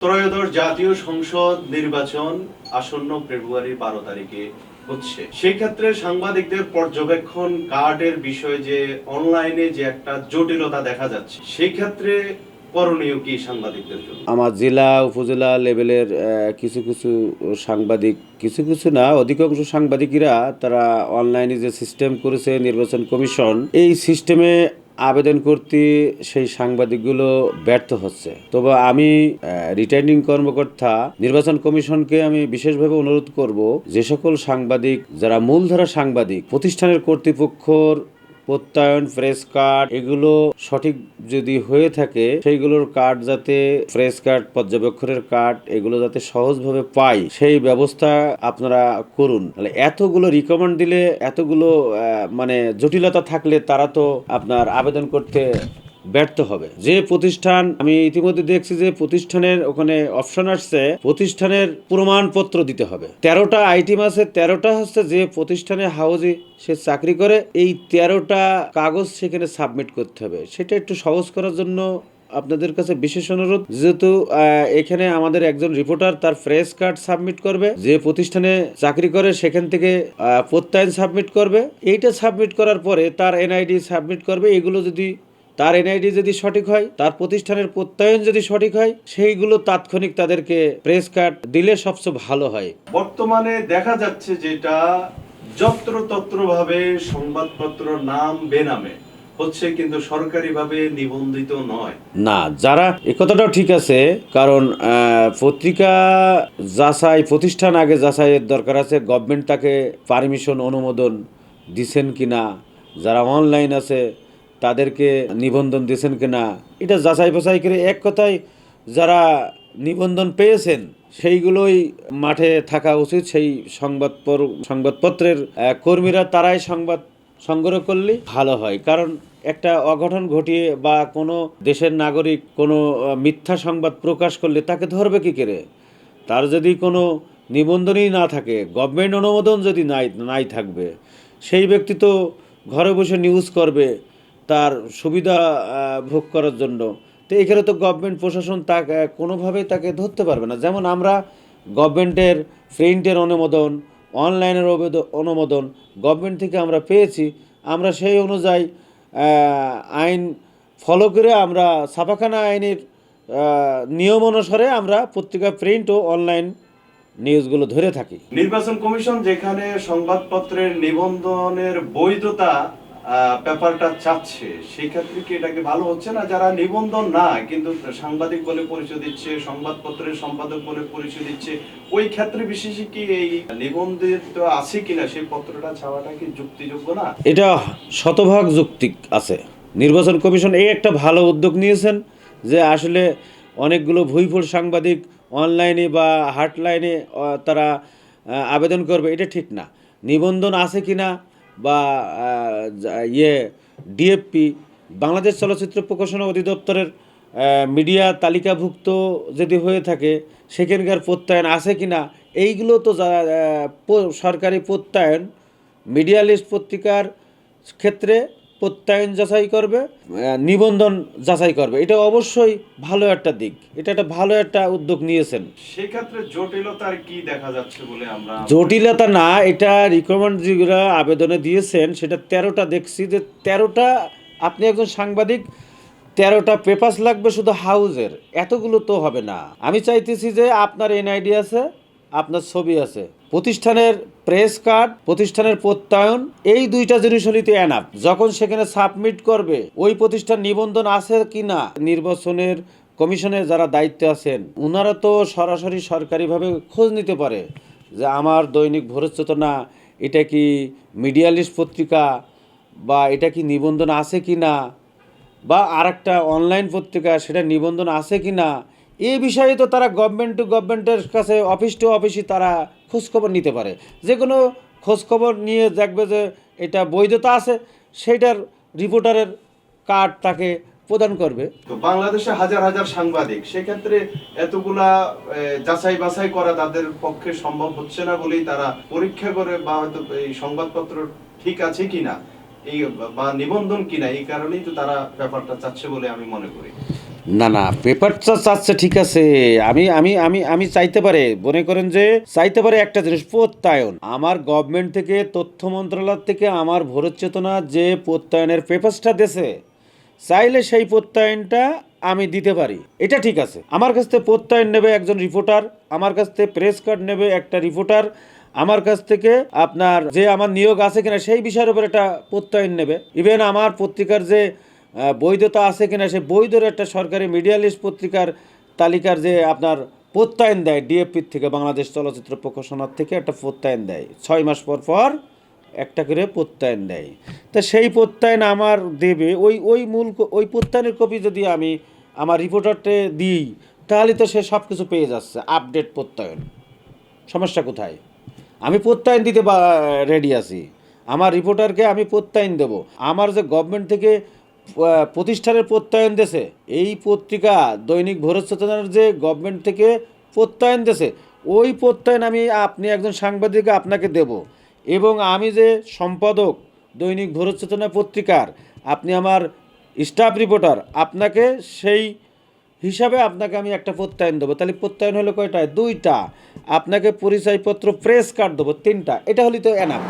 ত্রয়োদশ জাতীয় সংসদ নির্বাচন আসন্ন ফেব্রুয়ারি 12 তারিখে হচ্ছে। সেই ক্ষেত্রে সাংবাদিকদের পর্যবেক্ষণ কার্ডের বিষয়ে যে অনলাইনে যে একটা জটিলতা দেখা যাচ্ছে, সেই ক্ষেত্রে করণীয় কি সাংবাদিকদের জন্য? আমার জেলা উপজেলা লেভেলের কিছু কিছু সাংবাদিক, কিছু কিছু না, অধিকাংশ সাংবাদিকেরা তারা অনলাইনে যে সিস্টেম করেছে নির্বাচন কমিশন, এই সিস্টেমে আবেদন করতে সেই সাংবাদিকগুলো ব্যর্থ হচ্ছে। তবে আমি রিটার্নিং কর্মকর্তা নির্বাচন কমিশনকে আমি বিশেষভাবে অনুরোধ করব, যে সকল সাংবাদিক যারা মূলধারা সাংবাদিক, প্রতিষ্ঠানের কর্তৃপক্ষর প্রত্যয়ন প্রেস কার্ড এগুলো সঠিক যদি হয়ে থাকে, সেইগুলোর কার্ড যাতে প্রেস কার্ড, পর্যবেক্ষণের কার্ড এগুলো যাতে সহজভাবে পাই, সেই ব্যবস্থা আপনারা করুন। তাহলে এতগুলো রিকমেন্ড দিলে, এতগুলো মানে জটিলতা থাকলে তারা তো আপনার আবেদন করতে ব্যর্থ হবে। যে প্রতিষ্ঠান, আমি ইতিমধ্যে দেখছি যে প্রতিষ্ঠানের ওখানে অপশন আসছে, প্রতিষ্ঠানের প্রমাণপত্র দিতে হবে। 13টা আইটেম আছে, 13টা হচ্ছে যে প্রতিষ্ঠানে হাউজে সে চাকরি করে, এই 13টা কাগজ সেখানে সাবমিট করতে হবে। সেটা একটু সহজ করার জন্য আপনাদের কাছে বিশেষ অনুরোধ, যেহেতু এখানে আমাদের একজন রিপোর্টার তার প্রেস কার্ড সাবমিট করবে, যে প্রতিষ্ঠানে চাকরি করে সেখান থেকে প্রত্যয়ন সাবমিট করবে, এইটা সাবমিট করার পরে তার এনআইডি সাবমিট করবে। এগুলো যদি তার এনআইডি যদি সঠিক হয়, তার প্রতিষ্ঠানের প্রত্যয়ন যদি সঠিক হয়, সেইগুলো তাৎক্ষণিক তাদেরকে প্রেস কার্ড দিলে সবচেয়ে ভালো হয়। বর্তমানে দেখা যাচ্ছে যেটা যত্রতত্র ভাবে সংবাদপত্র নাম বেনামে হচ্ছে, কিন্তু সরকারিভাবে নিবন্ধিত নয়। না, যারা এ কথাটাও ঠিক আছে, কারণ পত্রিকা যাচাই, প্রতিষ্ঠান আগে যাচাইয়ের দরকার আছে, গভর্নমেন্ট তাকে পারমিশন, অনুমোদন দিছেন কিনা, যারা অনলাইন আছে তাদেরকে নিবন্ধন দিয়েছেন কিনা, এটা যাচাই বাছাই করে, এক কথায় যারা নিবন্ধন পেয়েছেন সেইগুলোই মাঠে থাকা উচিত। সেই সংবাদপত্রের কর্মীরা তারাই সংবাদ সংগ্রহ করলে ভালো হয়। কারণ একটা অঘটন ঘটিয়ে বা কোনো দেশের নাগরিক কোনো মিথ্যা সংবাদ প্রকাশ করলে তাকে ধরবে কী করে? তার যদি কোনো নিবন্ধনই না থাকে, গভর্নমেন্ট অনুমোদন যদি নাই থাকবে, সেই ব্যক্তি তো ঘরে বসে নিউজ করবে তার সুবিধা ভোগ করার জন্য। তো এখানে তো গভর্নমেন্ট প্রশাসন তাকে কোনোভাবেই তাকে ধরতে পারবে না। যেমন আমরা গভর্নমেন্টের প্রিন্টের অনুমোদন, অনলাইনের অনুমোদন গভর্নমেন্ট থেকে আমরা পেয়েছি, আমরা সেই অনুযায়ী আইন ফলো করে আমরা ছাপাখানা আইনের নিয়ম অনুসারে আমরা পত্রিকা প্রিন্ট ও অনলাইন নিউজগুলো ধরে থাকি। নির্বাচন কমিশন যেখানে সংবাদপত্রের নিবন্ধনের বৈধতা ব্যাপারটা চাচ্ছে, সেই ক্ষেত্রে কি এটাকে ভালো হচ্ছে না? যারা নিবন্ধন না কিন্তু সাংবাদিক বলে পরিচয় দিচ্ছে, সংবাদপত্রের সম্পাদক বলে পরিচয় দিচ্ছে, ওই ক্ষেত্রে বিশেষে কি এই নিবন্ধিত আছে কিনা সেই পত্রটা ছাওয়াটা কি যুক্তিযোগ্য না? এটা শতভাগ যৌক্তিক আছে। নির্বাচন কমিশন এই একটা ভালো উদ্যোগ নিয়েছেন যে আসলে অনেকগুলো ভুইফুল সাংবাদিক অনলাইনে বা হটলাইনে তারা আবেদন করবে, এটা ঠিক না। নিবন্ধন আছে কিনা বা ডিএফপি, বাংলাদেশ চলচ্চিত্র প্রকাশনা অধিদপ্তরের মিডিয়া তালিকাভুক্ত যদি হয়ে থাকে, সেখানকার প্রত্যয়ন আছে কিনা, এইগুলো তো সরকারি প্রত্যয়ন মিডিয়া লিস্ট পত্রিকার ক্ষেত্রে প্রত্যয়ন যাচাই করবে, নিবন্ধন যাচাই করবে। এটা অবশ্যই ভালো একটা দিক, এটা একটা ভালো একটা উদ্যোগ নিয়েছেন। সেই ক্ষেত্রে জটিলতার কি দেখা যাচ্ছে বলে আমরা? জটিলতা না, এটা রিকমেন্ড যেগুলো আবেদনে দিয়েছেন সেটা 13টা দেখছি, যে 13টা, আপনি একজন সাংবাদিক, 13টা পেপারস লাগবে শুধু হাউজের, এতগুলো তো হবে না। আমি চাইতেছি যে আপনার এনআইডি আছে, আপনার ছবি আছে, প্রতিষ্ঠানের প্রেস কার্ড, প্রতিষ্ঠানের প্রত্যয়ন, এই দুইটা জিনিস হলিতে এনাফ। যখন সেখানে সাবমিট করবে, ওই প্রতিষ্ঠান নিবন্ধন আছে কি না, নির্বাচনের কমিশনে যারা দায়িত্বে আছেন ওনারা তো সরাসরি সরকারিভাবে খোঁজ নিতে পারে যে আমার দৈনিক ভোরের চেতনা এটা কি মিডিয়া লিস্ট পত্রিকা, বা এটা কি নিবন্ধন আছে কি না, বা আরেকটা অনলাইন পত্রিকা সেটা নিবন্ধন আছে কি না। এই বিষয়ে তো তারা গভর্নমেন্ট টু গভর্নমেন্টের কাছে, অফিস টু অফিসই তারা খোঁজখবর নিতে পারে। যে কোনো খোঁজখবর নিয়ে দেখবে যে এটা বৈধতা আছে, সেইটার রিপোর্টারের কার্ড তাকে প্রদান করবে। তো বাংলাদেশে হাজার হাজার সাংবাদিক, সেক্ষেত্রে এতগুলা যাচাই বাছাই করা তাদের পক্ষে সম্ভব হচ্ছে না বলেই তারা পরীক্ষা করে বা হয়তো এই সংবাদপত্র ঠিক আছে কিনা এই বা নিবন্ধন কিনা, এই কারণেই তো তারা ব্যাপারটা চাচ্ছে বলে আমি মনে করি। না না, পেপারটা চাচ্ছে ঠিক আছে, আমি আমি আমি আমি চাইতে পারে, মনে করেন যে চাইতে পারে একটা জিনিস, প্রত্যয়ন। আমার গভর্নমেন্ট থেকে, তথ্য মন্ত্রণালয় থেকে আমার ভোরের চেতনা যে প্রত্যয়নের পেপারসটা দেছে, চাইলে সেই প্রত্যয়নটা আমি দিতে পারি, এটা ঠিক আছে। আমার কাছ থেকে প্রত্যয়ন নেবে একজন রিপোর্টার, আমার কাছ থেকে প্রেস কার্ড নেবে একটা রিপোর্টার, আমার কাছ থেকে আপনার যে আমার নিয়োগ আছে কিনা সেই বিষয়ের উপর একটা প্রত্যয়ন নেবে। ইভেন আমার পত্রিকার যে বৈধতা আছে কিনা সেই বৈধর একটা সরকারি মিডিয়া লিস্ট পত্রিকার তালিকার যে আপনার প্রত্যয়ন দেয় ডিএফপির থেকে, বাংলাদেশ চলচ্চিত্র প্রকাশনার থেকে একটা প্রত্যয়ন দেয়, 6 মাস পর পর একটা করে প্রত্যয়ন দেয়। তা সেই প্রত্যয়ন আমার দেবে, ওই প্রত্যয়নের কপি যদি আমি আমার রিপোর্টারকে দিই, তাহলে তো সে সব কিছু পেয়ে যাচ্ছে, আপডেট প্রত্যয়ন। সমস্যা কোথায়? আমি প্রত্যয়ন দিতে রেডি আছি, আমার রিপোর্টারকে আমি প্রত্যয়ন দেব। আমার যে গভর্নমেন্ট থেকে প্রতিষ্ঠানের প্রত্যয়ন দেছে, এই পত্রিকা দৈনিক ভোরের চেতনার যে গভর্নমেন্ট থেকে প্রত্যয়ন দেছে, ওই প্রত্যয়ন আমি, আপনি একজন সাংবাদিক, আপনাকে দেব। এবং আমি যে সম্পাদক দৈনিক ভোরের চেতনা পত্রিকার, আপনি আমার স্টাফ রিপোর্টার, আপনাকে সেই হিসাবে আপনাকে আমি একটা প্রত্যয়ন দেবো। তাহলে প্রত্যয়ন হলো কয়টা? 2টা। আপনাকে পরিচয়পত্র প্রেস কার্ড দেবো 3টা। এটা হলে তো এনাফ।